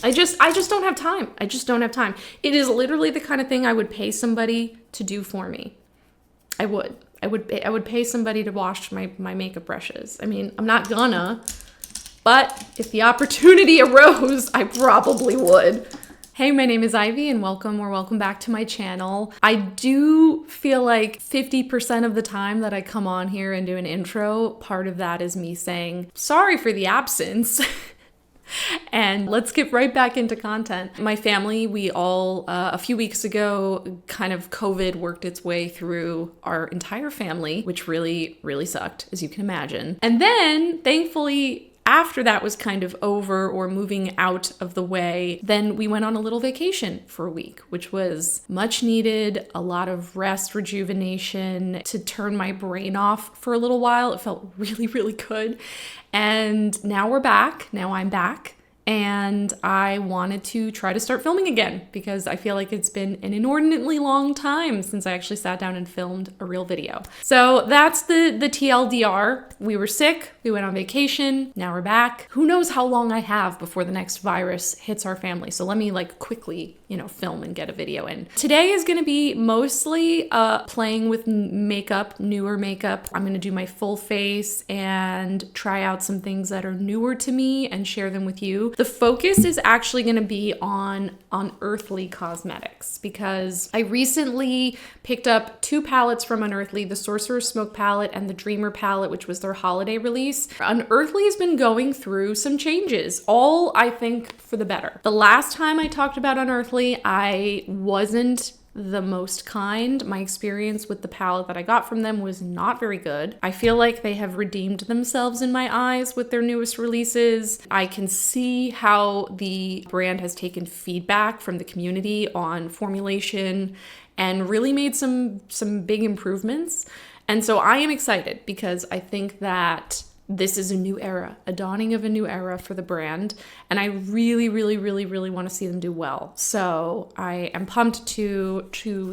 I just don't have time. I just don't have time. It is literally the kind of thing I would pay somebody to do for me. I would pay somebody to wash my makeup brushes. I mean, I'm not gonna, but if the opportunity arose, I probably would. Hey, my name is Ivy and welcome back to my channel. I do feel like 50% of the time that I come on here and do an intro, part of that is me saying, sorry for the absence. And let's get right back into content. My family, we all, a few weeks ago, kind of COVID worked its way through our entire family, which really, really sucked, as you can imagine. And then, thankfully, after that was kind of over or moving out of the way, then we went on a little vacation for a week, which was much needed, a lot of rest, rejuvenation, to turn my brain off for a little while. It felt really, really good. And now we're back. Now I'm back. And I wanted to try to start filming again because I feel like it's been an inordinately long time since I actually sat down and filmed a real video. So that's the TLDR. We were sick, we went on vacation, now we're back. Who knows how long I have before the next virus hits our family. So let me quickly, film and get a video in. Today is gonna be mostly playing with makeup, newer makeup. I'm gonna do my full face and try out some things that are newer to me and share them with you. The focus is actually going to be on Unearthly Cosmetics because I recently picked up 2 palettes from Unearthly, the Sorcerer's Smoke palette and the Dreamer palette, which was their holiday release. Unearthly has been going through some changes, all I think for the better. The last time I talked about Unearthly, I wasn't the most kind. My experience with the palette that I got from them was not very good. I feel like they have redeemed themselves in my eyes with their newest releases. I can see how the brand has taken feedback from the community on formulation and really made some big improvements. And so I am excited because I think that this is a new era, a dawning of a new era for the brand. And I really, really, really, really want to see them do well. So I am pumped to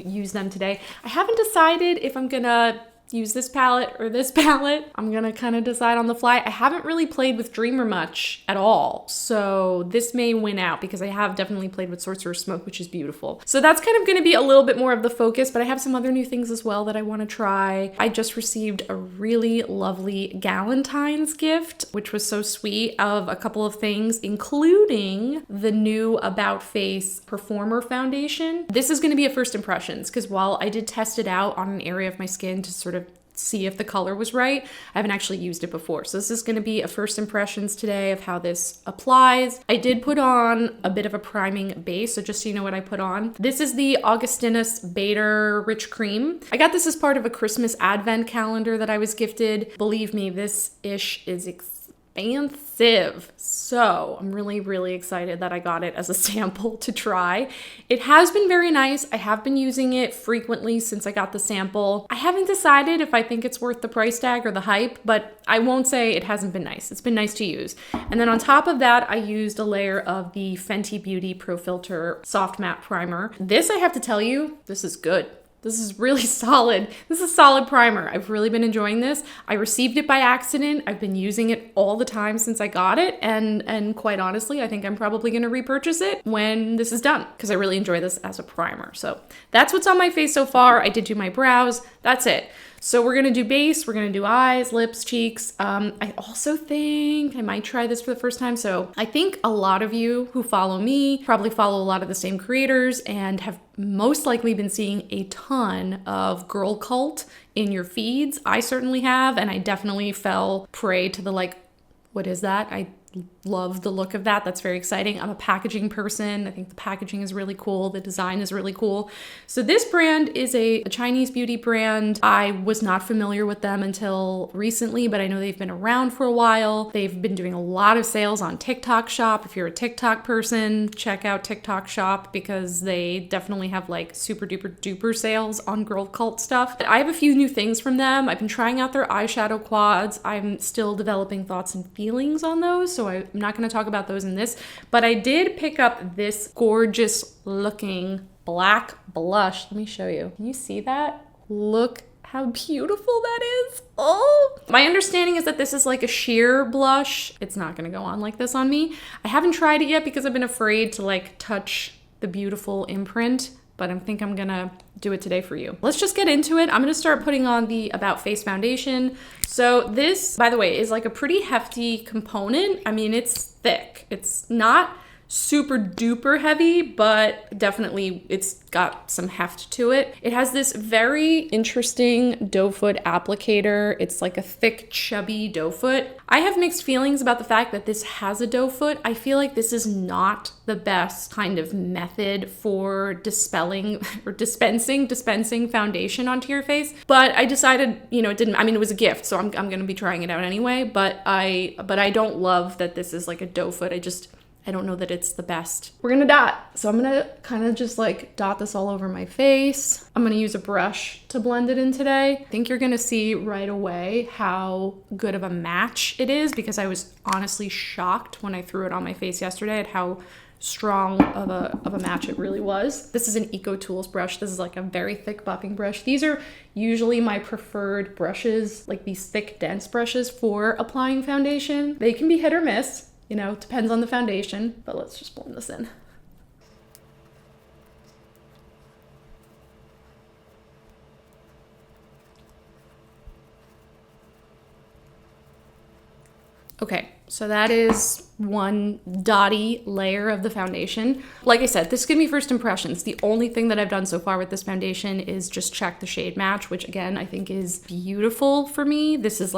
use them today. I haven't decided if I'm gonna use this palette or this palette. I'm gonna kind of decide on the fly. I haven't really played with Dreamer much at all. So this may win out because I have definitely played with Sorcerer's Smoke, which is beautiful. So that's kind of gonna be a little bit more of the focus, but I have some other new things as well that I wanna try. I just received a really lovely Galentine's gift, which was so sweet, of a couple of things, including the new About Face Performer Foundation. This is gonna be a first impressions because while I did test it out on an area of my skin to sort of see if the color was right, I haven't actually used it before. So this is going to be a first impressions today of how this applies. I did put on a bit of a priming base, so just so you know what I put on. This is the Augustinus Beta Rich Cream. I got this as part of a Christmas advent calendar that I was gifted. Believe me, this ish is expensive. So I'm really, really excited that I got it as a sample to try. It has been very nice. I have been using it frequently since I got the sample. I haven't decided if I think it's worth the price tag or the hype, but I won't say it hasn't been nice. It's been nice to use. And then on top of that, I used a layer of the Fenty Beauty Pro Filter Soft Matte Primer. This, I have to tell you, this is good. This is really solid. This is a solid primer. I've really been enjoying this. I received it by accident. I've been using it all the time since I got it. And quite honestly, I think I'm probably gonna repurchase it when this is done because I really enjoy this as a primer. So that's what's on my face so far. I did do my brows. That's it. So we're gonna do base, we're gonna do eyes, lips, cheeks. I also think I might try this for the first time. So I think a lot of you who follow me probably follow a lot of the same creators and have most likely been seeing a ton of Girlcult in your feeds. I certainly have, and I definitely fell prey to the what is that? I love the look of that. That's very exciting. I'm a packaging person. I think the packaging is really cool. The design is really cool. So this brand is a Chinese beauty brand. I was not familiar with them until recently, but I know they've been around for a while. They've been doing a lot of sales on TikTok Shop. If you're a TikTok person, check out TikTok Shop because they definitely have super duper duper sales on Girlcult stuff. I have a few new things from them. I've been trying out their eyeshadow quads. I'm still developing thoughts and feelings on those, so I'm not going to talk about those in this, but I did pick up this gorgeous looking black blush. Let me show you. Can you see that? Look how beautiful that is. Oh, my understanding is that this is like a sheer blush. It's not gonna go on like this on me. I haven't tried it yet because I've been afraid to like touch the beautiful imprint, but I think I'm gonna do it today for you. Let's just get into it. I'm gonna start putting on the About Face foundation. So this, by the way, is like a pretty hefty component. I mean, it's thick. It's not super duper heavy, but definitely it's got some heft to it. It has this very interesting doe foot applicator. It's like a thick, chubby doe foot. I have mixed feelings about the fact that this has a doe foot. I feel like this is not the best kind of method for dispelling or dispensing foundation onto your face. But I decided, you know, it was a gift, so I'm gonna be trying it out anyway. But I don't love that this is like a doe foot. I don't know that it's the best. We're gonna dot. So I'm gonna kind of just like dot this all over my face. I'm gonna use a brush to blend it in today. I think you're gonna see right away how good of a match it is, because I was honestly shocked when I threw it on my face yesterday at how strong of a match it really was. This is an Eco Tools brush. This is like a very thick buffing brush. These are usually my preferred brushes, like these thick, dense brushes for applying foundation. They can be hit or miss. You know, depends on the foundation, but let's just blend this in. Okay, so that is one dotty layer of the foundation. Like I said, this is gonna be first impressions. The only thing that I've done so far with this foundation is just check the shade match, which again, I think is beautiful for me. This is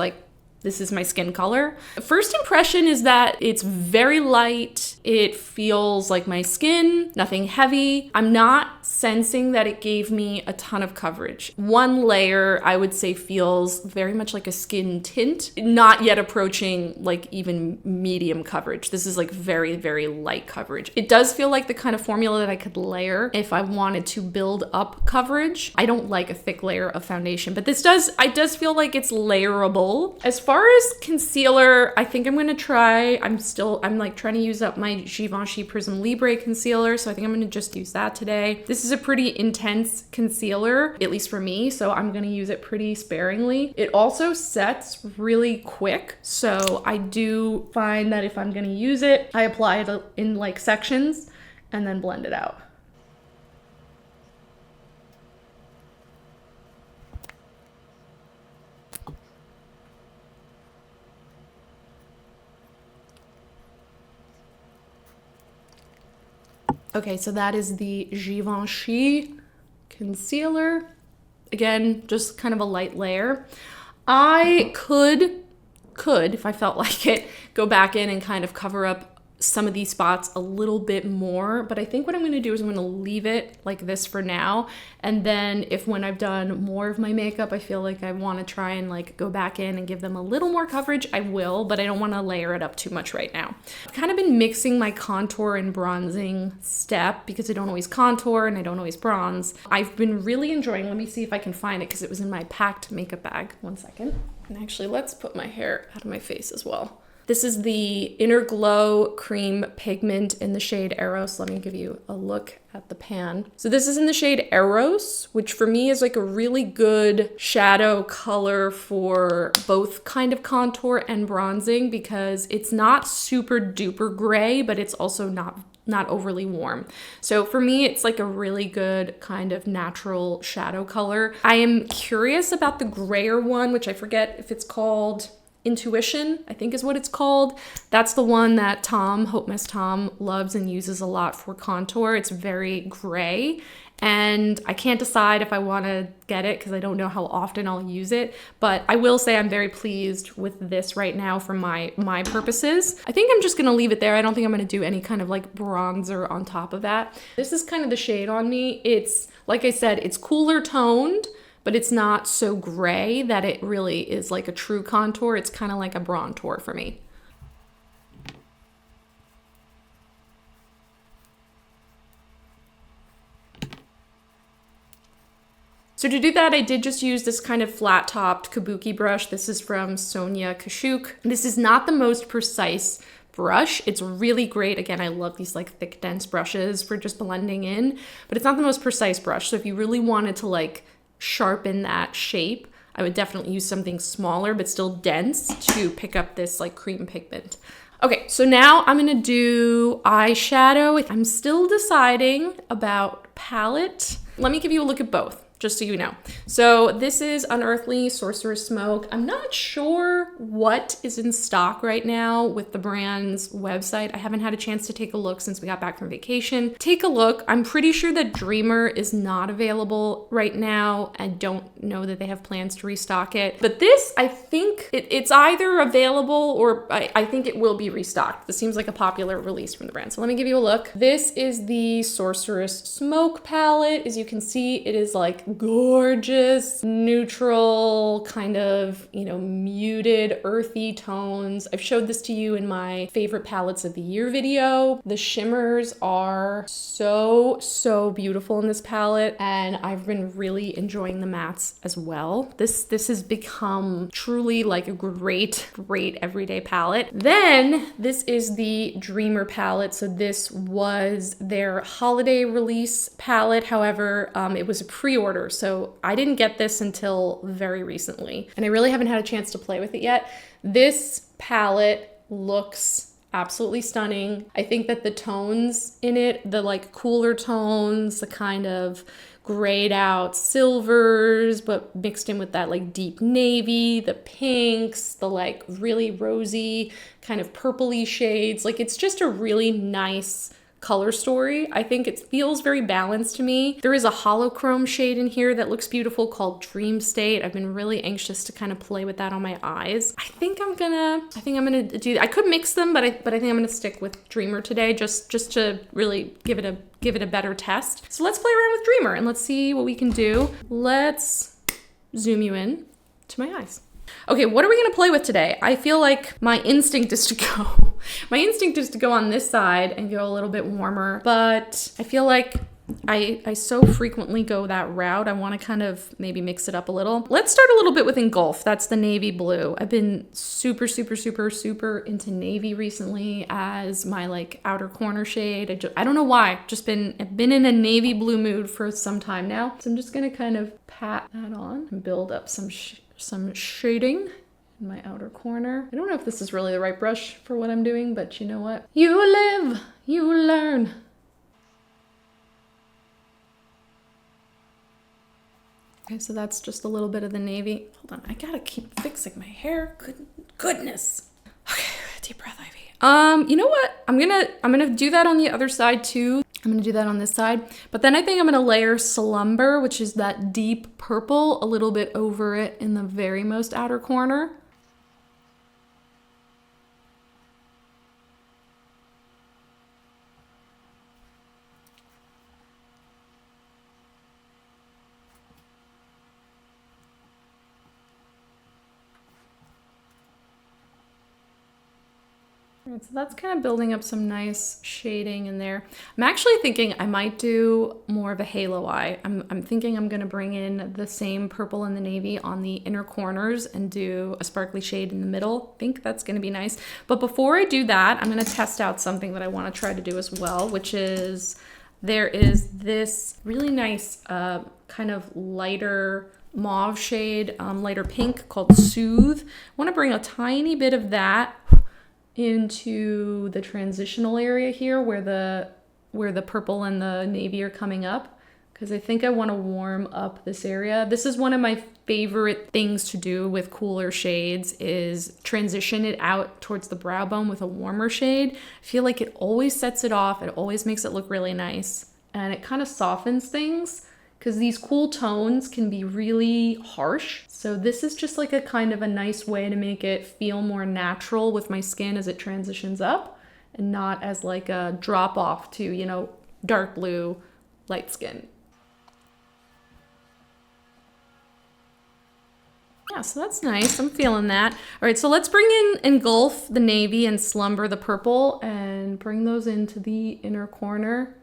my skin color. First impression is that it's very light. It feels like my skin, nothing heavy. I'm not sensing that it gave me a ton of coverage. One layer I would say feels very much like a skin tint, not yet approaching like even medium coverage. This is like very, very light coverage. It does feel like the kind of formula that I could layer if I wanted to build up coverage. I don't like a thick layer of foundation, but it does feel like it's layerable. As far as concealer, I think I'm gonna try, I'm like trying to use up my Givenchy Prisme Libre concealer, so I think I'm gonna just use that today. This is a pretty intense concealer, at least for me, so I'm gonna use it pretty sparingly. It also sets really quick, so I do find that if I'm gonna use it, I apply it in like sections and then blend it out. Okay, so that is the Givenchy concealer. Again, just kind of a light layer. I could, if I felt like it, go back in and kind of cover up some of these spots a little bit more, but I think what I'm gonna do is I'm gonna leave it like this for now, and then if when I've done more of my makeup, I feel like I wanna try and like go back in and give them a little more coverage, I will, but I don't wanna layer it up too much right now. I've kind of been mixing my contour and bronzing step because I don't always contour and I don't always bronze. I've been really enjoying, let me see if I can find it because it was in my packed makeup bag. One second. And actually, let's put my hair out of my face as well. This is the Inner Glow Cream Pigment in the shade Eros. Let me give you a look at the pan. So this is in the shade Eros, which for me is like a really good shadow color for both kind of contour and bronzing because it's not super duper gray, but it's also not overly warm. So for me, it's like a really good kind of natural shadow color. I am curious about the grayer one, which I forget if it's called Intuition, I think is what it's called. That's the one that Hope Miss Tom loves and uses a lot for contour. It's very gray and I can't decide if I want to get it because I don't know how often I'll use it, but I will say I'm very pleased with this right now for my purposes. I think I'm just gonna leave it there. I don't think I'm gonna do any kind of like bronzer on top of that. This is kind of the shade on me. It's, like I said, it's cooler toned, but it's not so gray that it really is like a true contour. It's kind of like a bronzer for me. So to do that, I did just use this kind of flat-topped kabuki brush. This is from Sonia Kashuk. This is not the most precise brush. It's really great. Again, I love these like thick, dense brushes for just blending in, but it's not the most precise brush. So if you really wanted to like sharpen that shape, I would definitely use something smaller but still dense to pick up this like cream pigment. Okay, so now I'm gonna do eyeshadow. I'm still deciding about palette. Let me give you a look at both, just so you know. So this is Unearthly Sorcerer's Smoke. I'm not sure what is in stock right now with the brand's website. I haven't had a chance to take a look since we got back from vacation. Take a look. I'm pretty sure that Dreamer is not available right now. I don't know that they have plans to restock it. But this, I think it's either available or I think it will be restocked. This seems like a popular release from the brand. So let me give you a look. This is the Sorcerer's Smoke palette. As you can see, it is like gorgeous, neutral, kind of, you know, muted, earthy tones. I've showed this to you in my favorite palettes of the year video. The shimmers are so beautiful in this palette, and I've been really enjoying the mattes as well. This has become truly like a great everyday palette. Then this is the Dreamer palette. So this was their holiday release palette. However, it was a pre-order, so I didn't get this until very recently, and I really haven't had a chance to play with it yet. This palette looks absolutely stunning. I think that the tones in it, the like cooler tones, the kind of grayed out silvers, but mixed in with that like deep navy, the pinks, the like really rosy kind of purpley shades. Like it's just a really nice color story. I think it feels very balanced to me. There is a holochrome shade in here that looks beautiful called Dream State. I've been really anxious to kind of play with that on my eyes. I think I'm gonna do, I could mix them, but I think I'm gonna stick with Dreamer today just to really give it a better test. So let's play around with Dreamer and let's see what we can do. Let's zoom you in to my eyes. Okay, what are we gonna play with today? I feel like my instinct is to go. My instinct is to go on this side and go a little bit warmer, but I feel like I so frequently go that route. I wanna kind of maybe mix it up a little. Let's start a little bit with Engulf. That's the navy blue. I've been super into navy recently as my like outer corner shade. I don't know why, I've been in a navy blue mood for some time now. So I'm just gonna kind of pat that on and build up some shading in my outer corner. I don't know if this is really the right brush for what I'm doing, but you know what? You live, you learn. Okay, so that's just a little bit of the navy. Hold on, I gotta keep fixing my hair. Goodness. Okay, deep breath, Ivy. You know what? I'm gonna do that on the other side too. I'm gonna do that on this side, but then I think I'm gonna layer Slumber, which is that deep purple, a little bit over it in the very most outer corner. Alright, so that's kind of building up some nice shading in there. I'm actually thinking I might do more of a halo eye. I'm thinking I'm gonna bring in the same purple and the navy on the inner corners and do a sparkly shade in the middle. I think that's gonna be nice. But before I do that, I'm gonna test out something that I wanna try to do as well, which is, there is this really nice kind of lighter mauve shade, lighter pink called Soothe. I wanna bring a tiny bit of that into the transitional area here where the purple and the navy are coming up, because I think I want to warm up this area. This is one of my favorite things to do with cooler shades, is transition it out towards the brow bone with a warmer shade. I feel like it always sets it off. It always makes it look really nice, and it kind of softens things, because these cool tones can be really harsh. So this is just like a kind of a nice way to make it feel more natural with my skin as it transitions up, and not as like a drop off to, you know, dark blue, light skin. Yeah, so that's nice. I'm feeling that. All right, so let's bring in Engulf, the navy, and Slumber, the purple, and bring those into the inner corner.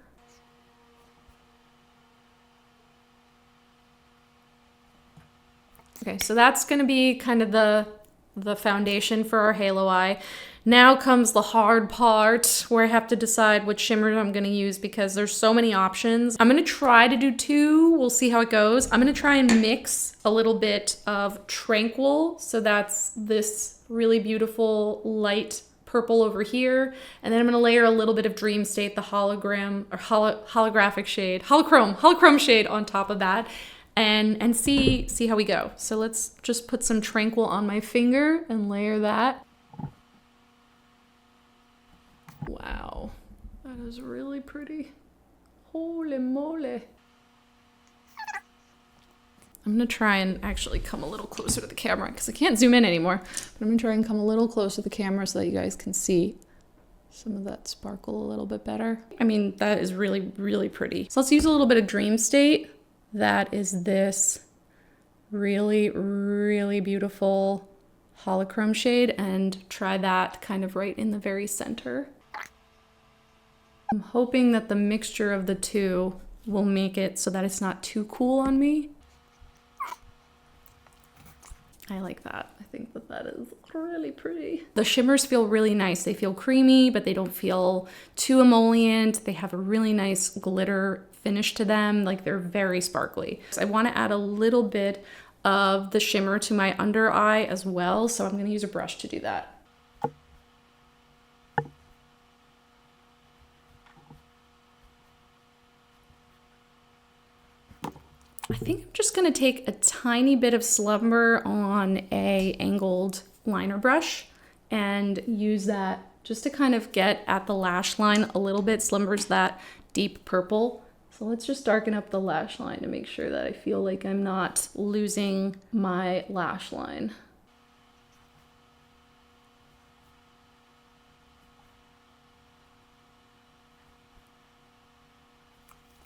Okay, so that's gonna be kind of the foundation for our halo eye. Now comes the hard part where I have to decide what shimmer I'm gonna use because there's so many options. I'm gonna try to do 2, we'll see how it goes. I'm gonna try and mix a little bit of Tranquil, so that's this really beautiful light purple over here, and then I'm gonna layer a little bit of Dream State, the hologram or holographic shade, holochrome shade on top of that, and see how we go. So let's just put some Tranquil on my finger and layer that. Wow, that is really pretty. Holy moly. I'm gonna try and actually come a little closer to the camera because I can't zoom in anymore. But I'm gonna try and come a little closer to the camera so that you guys can see some of that sparkle a little bit better. I mean, that is really, really pretty. So let's use a little bit of Dream State. That is this really, really beautiful holochrome shade, and try that kind of right in the very center. I'm hoping that the mixture of the two will make it so that it's not too cool on me. I like that. I think that that is really pretty. The shimmers feel really nice. They feel creamy, but they don't feel too emollient. They have a really nice glitter finish to them. Like, they're very sparkly. So I want to add a little bit of the shimmer to my under eye as well. So I'm going to use a brush to do that. I think I'm just gonna take a tiny bit of Slumber on a angled liner brush and use that just to kind of get at the lash line a little bit. Slumber's that deep purple. So let's just darken up the lash line to make sure that I feel like I'm not losing my lash line.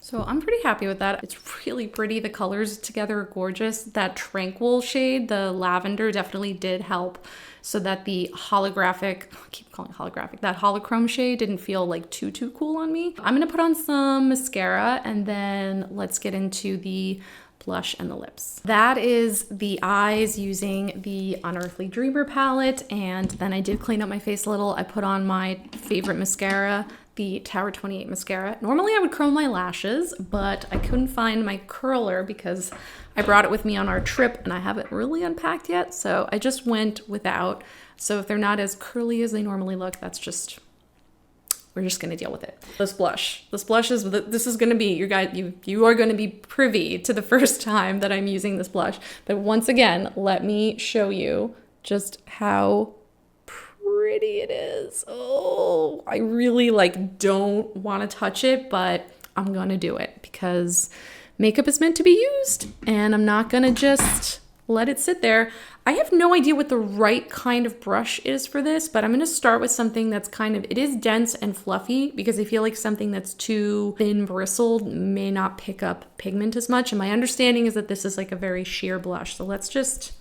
So I'm pretty happy with that. It's really pretty. The colors together are gorgeous. That Tranquil shade, the lavender, definitely did help so that the holographic, I keep calling it holographic, that holochrome shade didn't feel like too cool on me. I'm gonna put on some mascara and then let's get into the blush and the lips. That is the eyes using the Unearthly Dreamer palette, and then I did clean up my face a little. I put on my favorite mascara, the Tower 28 mascara. Normally I would curl my lashes, but I couldn't find my curler because I brought it with me on our trip and I haven't really unpacked yet, so I just went without. So if they're not as curly as they normally look, that's just, we're just gonna deal with it. This blush is, this is gonna be, you are gonna be privy to the first time that I'm using this blush. But once again, let me show you just how pretty it is. Oh, I really don't want to touch it, but I'm gonna do it because makeup is meant to be used and I'm not gonna just let it sit there. I have no idea what the right kind of brush is for this, but I'm gonna start with something that's it is dense and fluffy because I feel like something that's too thin bristled may not pick up pigment as much. And my understanding is that this is like a very sheer blush. So let's just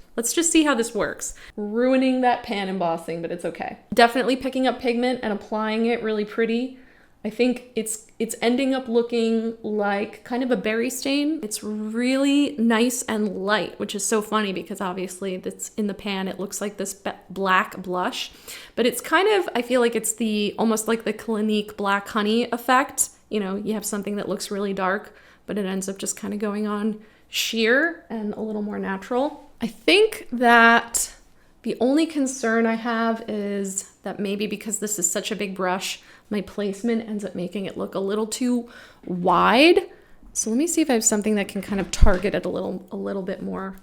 see how this works. Ruining that pan embossing, but it's okay. Definitely picking up pigment and applying it really pretty. I think it's ending up looking like kind of a berry stain. It's really nice and light, which is so funny because obviously that's in the pan. It looks like this black blush, but it's kind of, I feel like it's almost like the Clinique Black Honey effect. You know, you have something that looks really dark, but it ends up just kind of going on sheer and a little more natural. I think that the only concern I have is that maybe because this is such a big brush, my placement ends up making it look a little too wide. So let me see if I have something that can kind of target it a little bit more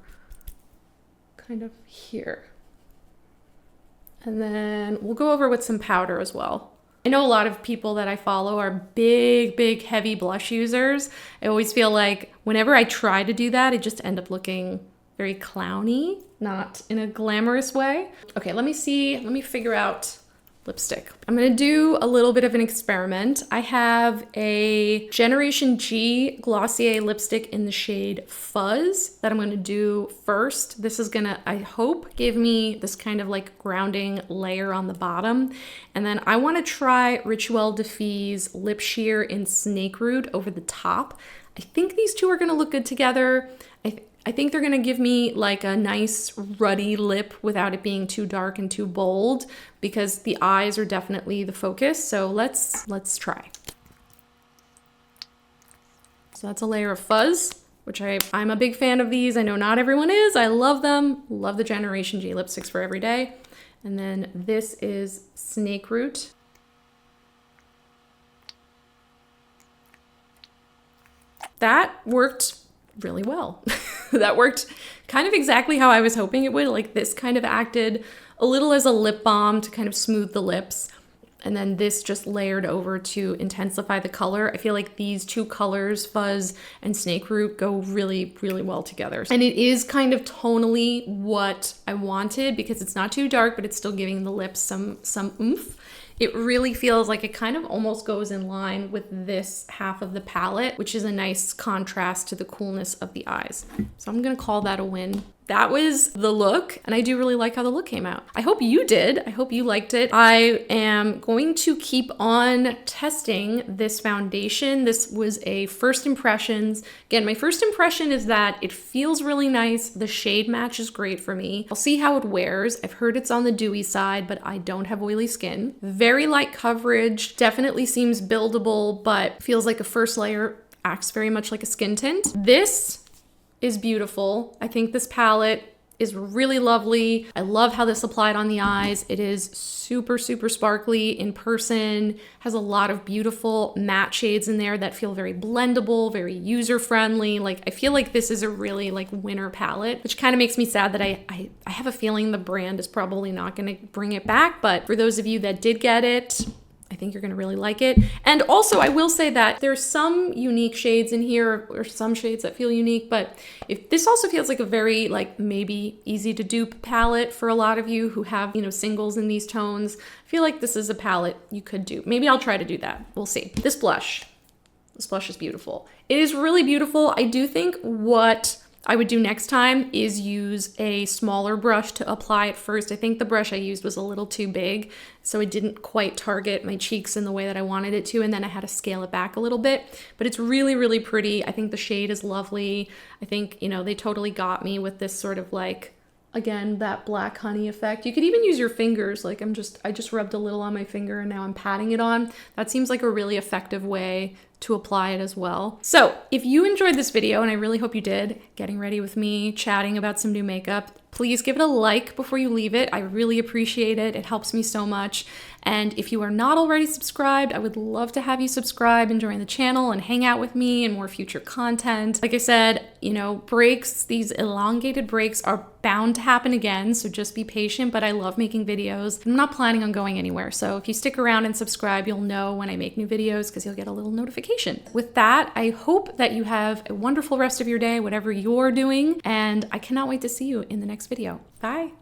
kind of here. And then we'll go over with some powder as well. I know a lot of people that I follow are big, heavy blush users. I always feel like whenever I try to do that, I just end up looking very clowny, not in a glamorous way. Okay, let me figure out lipstick. I'm gonna do a little bit of an experiment. I have a Generation G Glossier lipstick in the shade Fuzz that I'm gonna do first. This is gonna, I hope, give me this kind of like grounding layer on the bottom. And then I wanna try Rituel de Fille's Lip Sheer in Snakeroot over the top. I think these two are gonna look good together. I think they're gonna give me like a nice ruddy lip without it being too dark and too bold, because the eyes are definitely the focus. So let's try. So that's a layer of Fuzz, which I'm a big fan of these. I know not everyone is. I love them. Love the Generation G lipsticks for every day. And then this is Snakeroot. That worked really well. That worked kind of exactly how I was hoping it would. Like this kind of acted a little as a lip balm to kind of smooth the lips. And then this just layered over to intensify the color. I feel like these two colors, Fuzz and Snakeroot, go really, really well together. And it is kind of tonally what I wanted, because it's not too dark, but it's still giving the lips some oomph. It really feels like it kind of almost goes in line with this half of the palette, which is a nice contrast to the coolness of the eyes. So I'm gonna call that a win. That was the look, and I do really like how the look came out. I hope you did. I hope you liked it. I am going to keep on testing this foundation. This was a first impressions. Again, my first impression is that it feels really nice. The shade match is great for me. I'll see how it wears. I've heard it's on the dewy side, but I don't have oily skin. Very light coverage, definitely seems buildable, but feels like a first layer, acts very much like a skin tint. This is beautiful. I think this palette is really lovely. I love how this applied on the eyes. It is super, super sparkly in person, has a lot of beautiful matte shades in there that feel very blendable, very user-friendly. Like, I feel like this is a really like winner palette, which kind of makes me sad that I have a feeling the brand is probably not gonna bring it back, but for those of you that did get it, I think you're gonna really like it. And also, I will say that there's some unique shades in here, or some shades that feel unique, but if this also feels like a very like maybe easy to dupe palette for a lot of you who have, you know, singles in these tones. I feel like this is a palette you could do. Maybe I'll try to do that. We'll see. This blush is beautiful. It is really beautiful. I do think what I would do next time is use a smaller brush to apply it first. I think the brush I used was a little too big, so it didn't quite target my cheeks in the way that I wanted it to, and then I had to scale it back a little bit. But it's really, really pretty. I think the shade is lovely. I think, you know, they totally got me with this sort of like, again, that black honey effect. You could even use your fingers. Like I just rubbed a little on my finger and now I'm patting it on. That seems like a really effective way to apply it as well. So if you enjoyed this video, and I really hope you did, getting ready with me, chatting about some new makeup, please give it a like before you leave it. I really appreciate it. It helps me so much. And if you are not already subscribed, I would love to have you subscribe and join the channel and hang out with me and more future content. Like I said, you know, breaks, these elongated breaks are bound to happen again, so just be patient, but I love making videos. I'm not planning on going anywhere, so if you stick around and subscribe, you'll know when I make new videos because you'll get a little notification. With that, I hope that you have a wonderful rest of your day, whatever you're doing, and I cannot wait to see you in the next video. Bye.